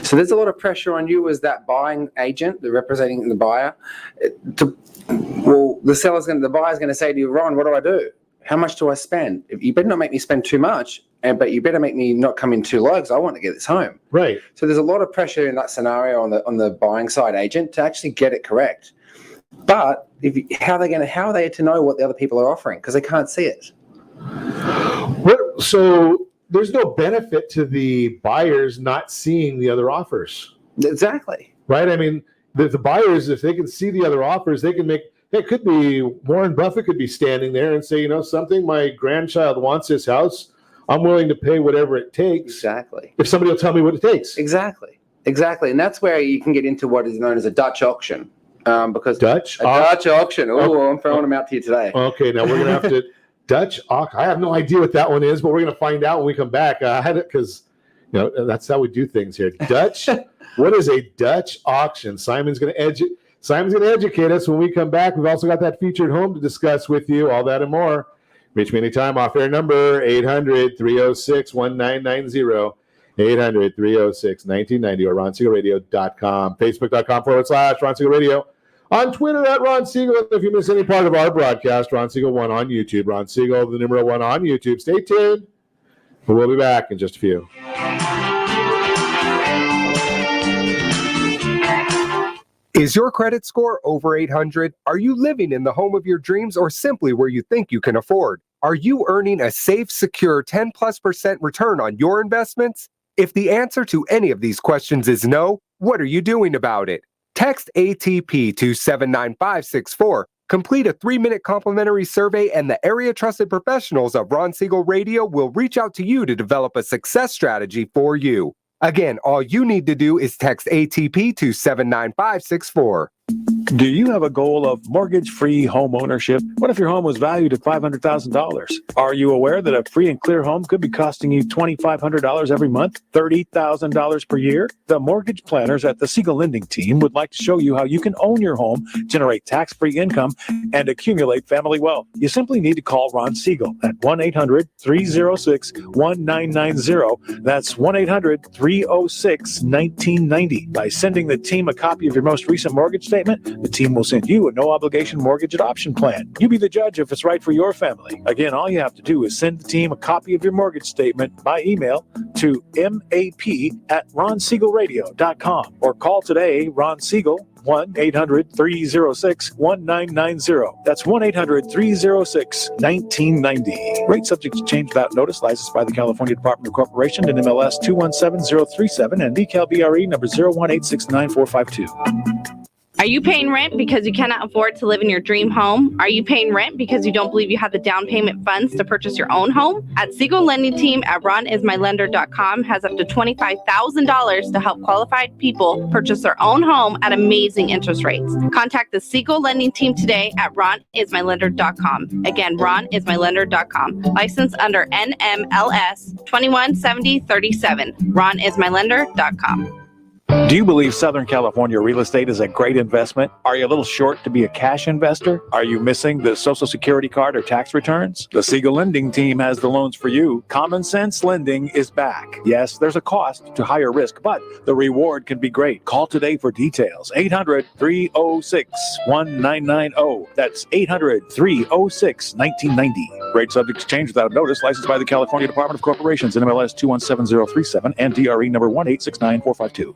So there's a lot of pressure on you as that buying agent, the representing the buyer. The buyer's going to say to you, Ron, what do I do? How much do I spend? You better not make me spend too much, but you better make me not come in too low because I want to get this home. Right. So there's a lot of pressure in that scenario on the buying side agent to actually get it correct. But how are they to know what the other people are offering because they can't see it? So there's no benefit to the buyers not seeing the other offers. Exactly. Right? I mean, the buyers, if they can see the other offers, they can make, it could be Warren Buffett could be standing there and say, something, my grandchild wants this house. I'm willing to pay whatever it takes. Exactly. If somebody will tell me what it takes. Exactly. And that's where you can get into what is known as a Dutch auction. Because Dutch auction. Oh, I'm throwing them out to you today. Okay, now we're going to have to Dutch auction. I have no idea what that one is, but we're going to find out when we come back. I had it because, that's how we do things here. Dutch. What is a Dutch auction? Simon's going to educate us when we come back. We've also got that featured home to discuss with you, all that and more. Reach me anytime. Off-air number 800-306-1990. 800-306-1990 or RonSiegelRadio.com. Facebook.com/Ron Siegel Radio. On Twitter @Ron Siegel. If you miss any part of our broadcast, Ron Siegel 1 on YouTube. Ron Siegel, the number 1 on YouTube. Stay tuned. We'll be back in just a few. Is your credit score over 800? Are you living in the home of your dreams or simply where you think you can afford? Are you earning a safe, secure 10+% return on your investments? If the answer to any of these questions is no, what are you doing about it? Text ATP to 79564. Complete a 3-minute complimentary survey and the area trusted professionals of Ron Siegel Radio will reach out to you to develop a success strategy for you. Again, all you need to do is text ATP to 79564. Do you have a goal of mortgage-free home ownership? What if your home was valued at $500,000? Are you aware that a free and clear home could be costing you $2,500 every month, $30,000 per year? The mortgage planners at the Siegel Lending Team would like to show you how you can own your home, generate tax-free income, and accumulate family wealth. You simply need to call Ron Siegel at 1-800-306-1990. That's 1-800-306-1990. By sending the team a copy of your most recent mortgage statement, the team will send you a no-obligation mortgage adoption plan. You be the judge if it's right for your family. Again, all you have to do is send the team a copy of your mortgage statement by email to map@ronsiegelradio.com or call today Ron Siegel 1-800-306-1990. That's 1-800-306-1990. Rate subject to change without notice. Licensed by the California Department of Corporation and MLS 217037 and DCAL number 018694452. Are you paying rent because you cannot afford to live in your dream home? Are you paying rent because you don't believe you have the down payment funds to purchase your own home? At Siegel Lending Team at RonIsMyLender.com has up to $25,000 to help qualified people purchase their own home at amazing interest rates. Contact the Siegel Lending Team today at RonIsMyLender.com. Again, RonIsMyLender.com. Licensed under NMLS 217037. RonIsMyLender.com. Do you believe Southern California real estate is a great investment? Are you a little short to be a cash investor? Are you missing the Social Security card or tax returns? The Siegel Lending Team has the loans for you. Common Sense Lending is back. Yes, there's a cost to higher risk, but the reward can be great. Call today for details. 800-306-1990. That's 800-306-1990. Rate subject to change without notice. Licensed by the California Department of Corporations, NMLS 217037 and DRE number 1869452.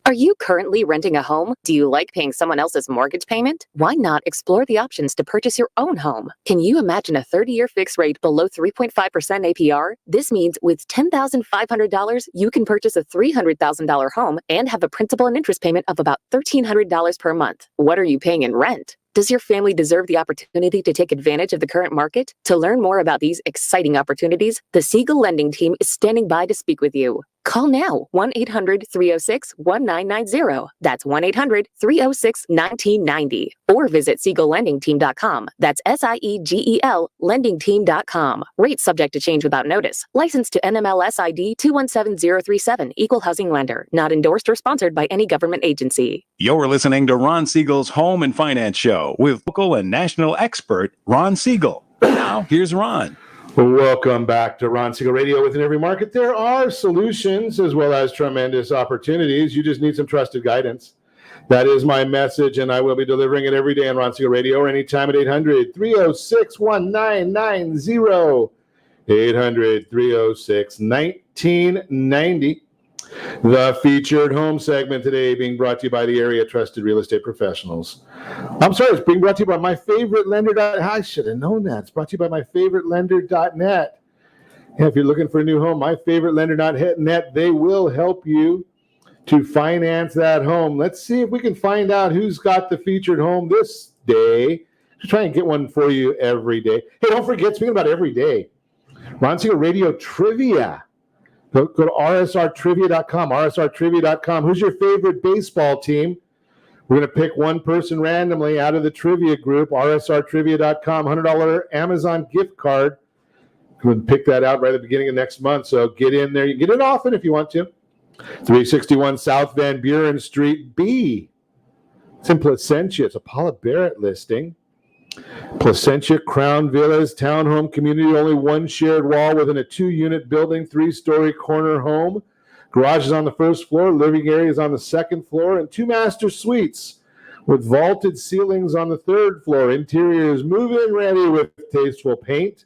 Are you currently renting a home? Do you like paying someone else's mortgage payment? Why not explore the options to purchase your own home? Can you imagine a 30-year fixed rate below 3.5% APR? This means with $10,500, you can purchase a $300,000 home and have a principal and interest payment of about $1,300 per month. What are you paying in rent? Does your family deserve the opportunity to take advantage of the current market? To learn more about these exciting opportunities, the Siegel Lending Team is standing by to speak with you. Call now, 1-800-306-1990. That's 1-800-306-1990. Or visit SiegelLendingTeam.com. That's SIEGEL LendingTeam.com. Rates subject to change without notice. Licensed to NMLS ID 217037. Equal housing lender. Not endorsed or sponsored by any government agency. You're listening to Ron Siegel's Home and Finance Show with local and national expert Ron Siegel. Now, here's Ron. Welcome back to Ron Siegel Radio. Within every market, there are solutions as well as tremendous opportunities. You just need some trusted guidance. That is my message, and I will be delivering it every day on Ron Siegel Radio or anytime at 800-306-1990. 800-306-1990. The featured home segment today being brought to you by the area trusted real estate professionals. I'm sorry, it's being brought to you by my favorite lender. I should have known that. It's brought to you by myfavoritelender.net. Yeah, if you're looking for a new home, myfavoritelender.net, they will help you to finance that home. Let's see if we can find out who's got the featured home this day. Just try and get one for you every day. Hey, don't forget, speaking about every day, Ron Siegel Radio Trivia. Go to rsrtrivia.com, rsrtrivia.com. Who's your favorite baseball team? We're going to pick one person randomly out of the trivia group, rsrtrivia.com, $100 Amazon gift card. Go and pick that out right at the beginning of next month. So get in there. You can get it often if you want to. 361 South Van Buren Street B. It's in Placentia. It's a Paula Barrett listing. Placentia Crown Villas townhome community, only one shared wall within a 2-unit building, 3-story corner home. Garage is on the first floor, living area is on the second floor, and 2 master suites with vaulted ceilings on the third floor. Interior is move-in ready with tasteful paint,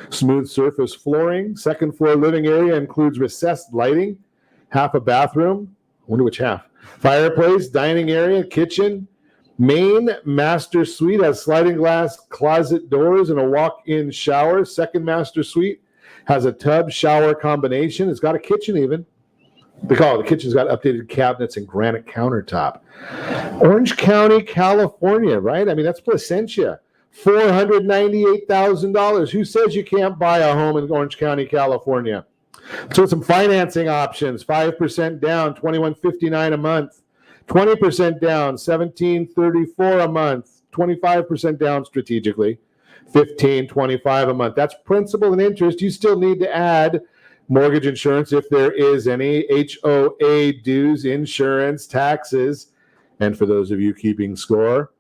smooth surface flooring. Second floor living area includes recessed lighting, half a bathroom. I wonder which half. Fireplace, dining area, kitchen. Main master suite has sliding glass closet doors and a walk-in shower. Second master suite has a tub shower combination. It's got a kitchen even. They call it the kitchen's got updated cabinets and granite countertop. Orange County, California, right? I mean, that's Placentia. $498,000. Who says you can't buy a home in Orange County, California? So some financing options, 5% down, $2,159 a month. 20% down, $1,734 a month. 25% down strategically, $1,525 a month. That's principal and interest. You still need to add mortgage insurance if there is any, HOA dues, insurance, taxes. And for those of you keeping score,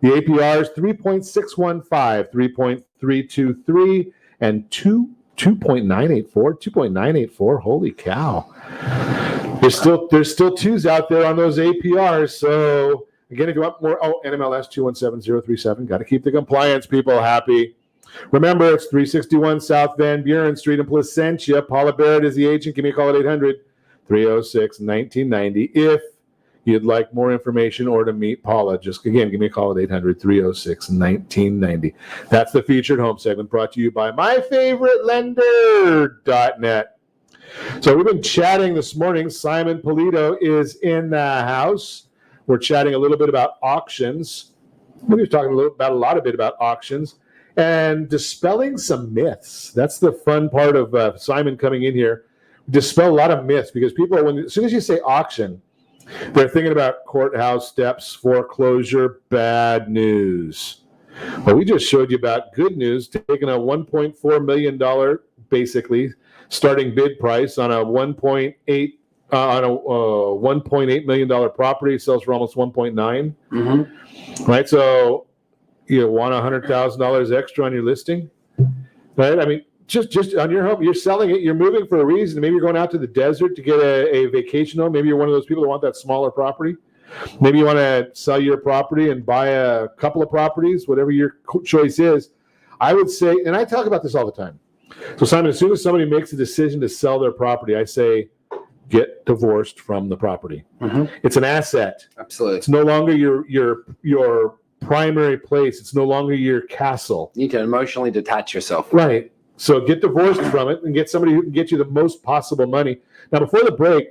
the APR is 3.615, 3.323, and 2.984. 2.984. Holy cow. There's still twos out there on those APRs. So again, if you want more, NMLS 217037. Got to keep the compliance people happy. Remember, it's 361 South Van Buren Street in Placentia. Paula Barrett is the agent. Give me a call at 800-306-1990 if you'd like more information or to meet Paula. Just again, give me a call at 800-306-1990. That's the featured home segment brought to you by myfavoritelender.net. So we've been chatting this morning. Simon Polito is in the house. We're chatting a little bit about auctions. We're talking a lot about auctions and dispelling some myths. That's the fun part of Simon coming in here. Dispel a lot of myths because people, as soon as you say auction, they're thinking about courthouse steps, foreclosure, bad news. Well, we just showed you about good news, taking a $1.4 million, basically, starting bid price on a 1.8 on a $1.8 million property, sells for almost 1.9. Right? So you want $100,000 extra on your listing, right? I mean, just on your home, you're selling it, you're moving for a reason. Maybe you're going out to the desert to get a vacation home. Maybe you're one of those people that want that smaller property. Maybe you want to sell your property and buy a couple of properties, whatever your choice is. I would say, and I talk about this all the time. So Simon, as soon as somebody makes a decision to sell their property, I say, get divorced from the property. It's an asset. Absolutely. It's no longer your primary place. It's no longer your castle. You need to emotionally detach yourself. Right. So get divorced from it and get somebody who can get you the most possible money. Now, before the break,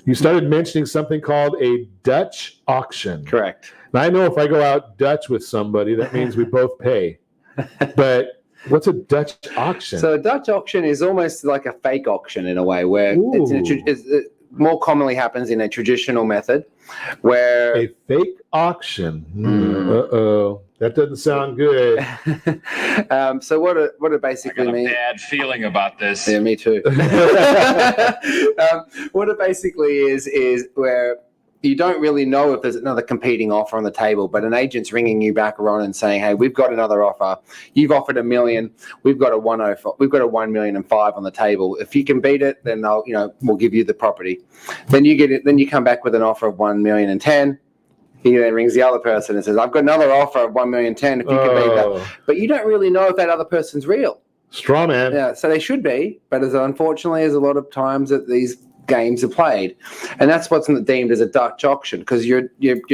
you started mentioning something called a Dutch auction. Correct. Now, I know if I go out Dutch with somebody, that means we both pay. But what's a Dutch auction? So a Dutch auction is almost like a fake auction in a way, where it more commonly happens in a traditional method, where a fake auction. Uh-oh. That doesn't sound good. So what it basically means? Bad feeling about this. Yeah, me too. What it basically is where you don't really know if there's another competing offer on the table, but an agent's ringing you back around and saying, "Hey, we've got another offer. You've offered $1 million. We've got a $1.05 million on the table. If you can beat it, then we'll give you the property." Then you get it. Then you come back with an offer of $1.010 million. He then rings the other person and says, "I've got another offer of $1.010 million. If you can beat that," but you don't really know if that other person's real. Straw man. Yeah, so they should be, but unfortunately, there's a lot of times that these games are played, and that's what's deemed as a Dutch auction, because you're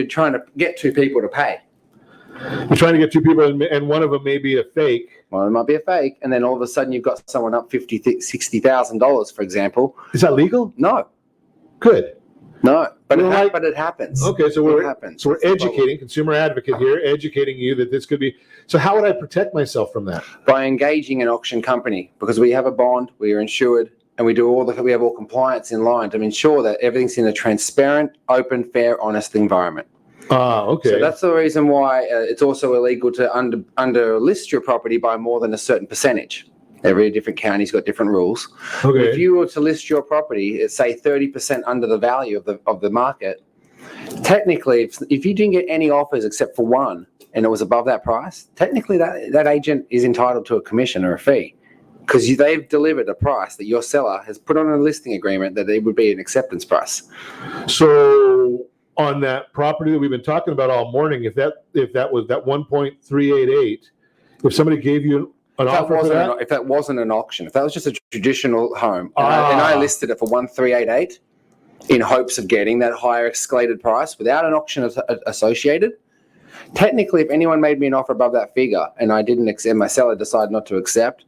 trying to get two people to pay. You're trying to get two people, and one of them may be a fake. Well, it might be a fake, and then all of a sudden you've got someone up $60,000, for example. Is that legal? No. Good. No, but it happens. Okay, so we're educating, consumer advocate here, educating you that this could be. So how would I protect myself from that? By engaging an auction company, because we have a bond, we are insured, and we have all compliance in line to ensure that everything's in a transparent, open, fair, honest environment. Okay. So that's the reason why it's also illegal to under list your property by more than a certain percentage. Every different county's got different rules. Okay. If you were to list your property at, say, 30% under the value of the market, technically, if you didn't get any offers except for one, and it was above that price, technically that agent is entitled to a commission or a fee, because they've delivered a price that your seller has put on a listing agreement that it would be an acceptance price. So on that property that we've been talking about all morning, if that was that 1.388, if somebody gave you an offer for that? If that wasn't an auction, if that was just a traditional home, and I listed it for 1.388 in hopes of getting that higher escalated price without an auction associated, technically, if anyone made me an offer above that figure and I didn't accept, my seller decided not to accept,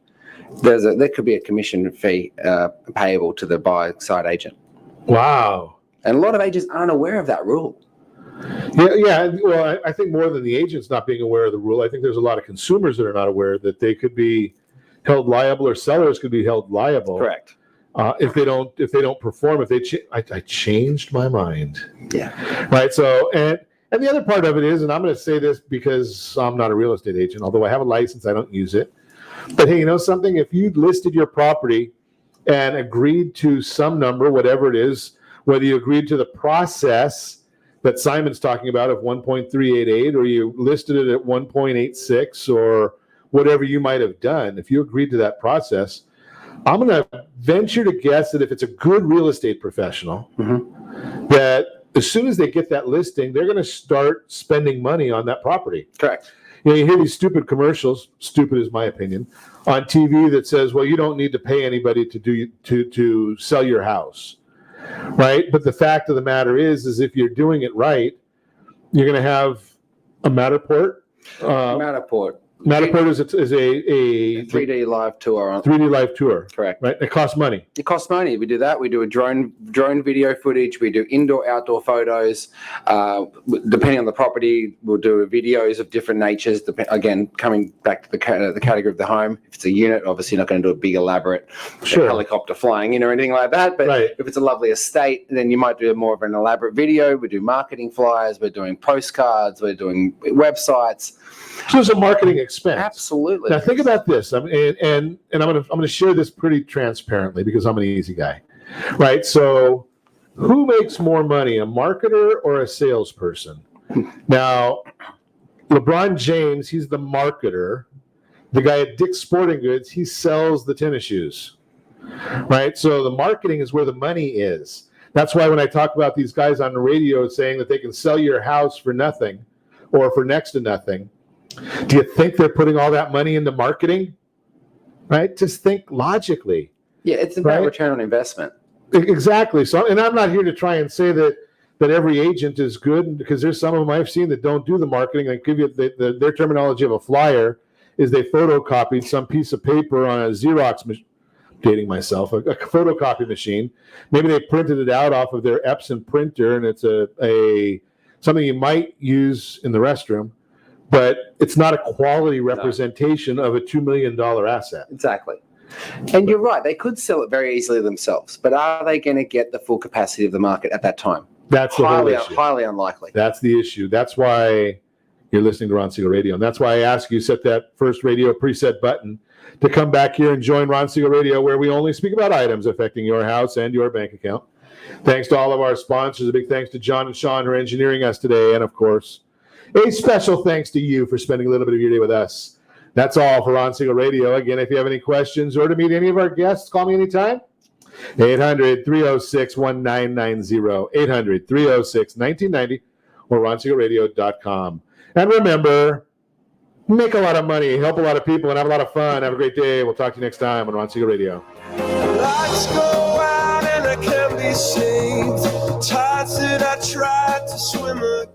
there could be a commission fee payable to the buy side agent. Wow. And a lot of agents aren't aware of that rule. Yeah. Well, I think more than the agents not being aware of the rule, I think there's a lot of consumers that are not aware that they could be held liable, or sellers could be held liable. Correct. If they don't perform, I changed my mind. Yeah. Right. So and the other part of it is, and I'm going to say this because I'm not a real estate agent, although I have a license, I don't use it. But hey, you know something? If you listed your property and agreed to some number, whatever it is, whether you agreed to the process that Simon's talking about of 1.388, or you listed it at 1.86, or whatever you might have done, if you agreed to that process, I'm going to venture to guess that if it's a good real estate professional, that as soon as they get that listing, they're going to start spending money on that property. Correct. You hear these stupid commercials, stupid is my opinion, on TV that says, well, you don't need to pay anybody to sell your house. Right? But the fact of the matter is if you're doing it right, you're going to have a Matterport. Matterport is a 3D live tour. 3D live tour. Correct. Right. It costs money. It costs money. We do that. We do a drone video footage. We do indoor, outdoor photos. Depending on the property, we'll do videos of different natures. Again, coming back to the category of the home. If it's a unit, obviously not going to do a big elaborate helicopter flying in or anything like that. But if it's a lovely estate, then you might do more of an elaborate video. We do marketing flyers. We're doing postcards. We're doing websites. So it's a marketing expense. Absolutely. Now think about this, and I'm going to share this pretty transparently because I'm an easy guy, right? So Who makes more money, a marketer or a salesperson? Now, LeBron James, he's the marketer. The guy at Dick's Sporting Goods, he sells the tennis shoes, right? So the marketing is where the money is. That's why when I talk about these guys on the radio saying that they can sell your house for nothing or for next to nothing, do you think they're putting all that money into marketing? Right? Just think logically. Yeah, it's about return on investment. Exactly. So, and I'm not here to try and say that every agent is good, because there's some of them I've seen that don't do the marketing. They give you their terminology of a flyer is they photocopied some piece of paper on a Xerox machine. Dating myself, a photocopy machine. Maybe they printed it out off of their Epson printer, and it's a something you might use in the restroom, but it's not a quality representation of a $2 million asset. Exactly. And you're right, they could sell it very easily themselves, but are they going to get the full capacity of the market at that time? That's the whole issue. Highly unlikely. That's the issue. That's why you're listening to Ron Siegel Radio. And that's why I ask you set that first radio preset button to come back here and join Ron Siegel Radio, where we only speak about items affecting your house and your bank account. Thanks to all of our sponsors. A big thanks to John and Sean who are engineering us today. And, of course, a special thanks to you for spending a little bit of your day with us. That's all for Ron Siegel Radio. Again, if you have any questions or to meet any of our guests, call me anytime. 800-306-1990, 800-306-1990, or ronsiegelradio.com. And remember, make a lot of money, help a lot of people, and have a lot of fun. Have a great day. We'll talk to you next time on Ron Siegel Radio. Lights go out and I can't be saved. Tides that I tried to swim against.